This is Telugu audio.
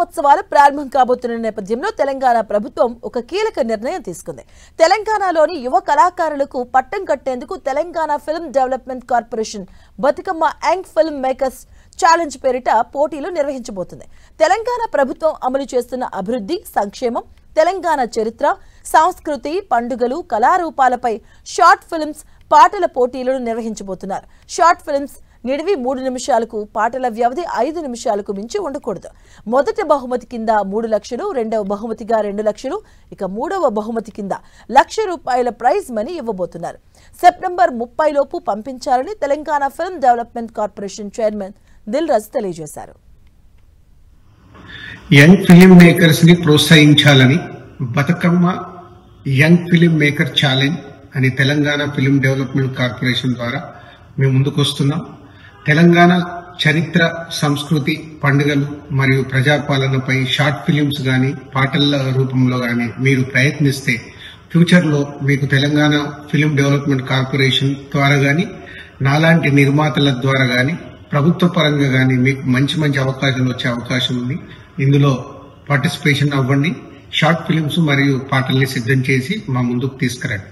మహోత్సవాలు ప్రారంభం కాబోతున్న నేపథ్యంలో తెలంగాణ ప్రభుత్వం ఒక కీలక నిర్ణయం తీసుకుంది. తెలంగాణలోని యువ కళాకారులకు పట్టం కట్టేందుకు Telangana film development corporation Bathukamma young film makers challenge పేరిట పోటీలు నిర్వహించబోతుంది. తెలంగాణ ప్రభుత్వం అమలు చేస్తున్న అభివృద్ధి, సంక్షేమం, తెలంగాణ చరిత్ర, సంస్కృతి, పండుగలు, కళారూపాలపై షార్ట్ ఫిల్మ్స్, పాటల పోటీలను నిర్వహించబోతున్నారు. షార్ట్ ఫిల్మ్స్ నిడివి 3 నిమిషాలకు, పాటల వ్యవధి 5 నిమిషాలకు మించి ఉండకూడదు. మొదటి బహుమతి కింద 3 లక్షలు, రెండవ బహుమతిగా 2 లక్షలు, ఇక మూడవ బహుమతి కింద ₹1,00,000 ప్రైజ్ మనీ ఇవ్వబోతున్నారు. సెప్టెంబర్ 30 లోపు పంపించాలని Telangana film development corporation chairman Dil Raju తెలియజేశారు. యంగ్ ఫిలిం మేకర్స్ ని ప్రోత్సహించాలని Bathukamma young film maker challenge అని తెలంగాణ ఫిలిం డెవలప్మెంట్ కార్పొరేషన్ ద్వారా మేము ముందుకు వస్తున్నాం. తెలంగాణ చరిత్ర, సంస్కృతి, పండుగలు మరియు ప్రజాపాలనపై షార్ట్ ఫిలిమ్స్ గాని, పాటల రూపంలో గాని మీరు ప్రయత్నిస్తే ఫ్యూచర్లో మీకు తెలంగాణ ఫిలిం డెవలప్మెంట్ కార్పొరేషన్ ద్వారా గాని, నాలాంటి నిర్మాతల ద్వారా గాని, ప్రభుత్వ పరంగా గాని మీకు మంచి మంచి అవకాశాలు వచ్చే అవకాశం ఉంది. ఇందులో పార్టిసిపేషన్ అవ్వండి. షార్ట్ ఫిలిమ్స్ మరియు పాటల్ని సిద్ధం చేసి మా ముందుకు తీసుకురండి.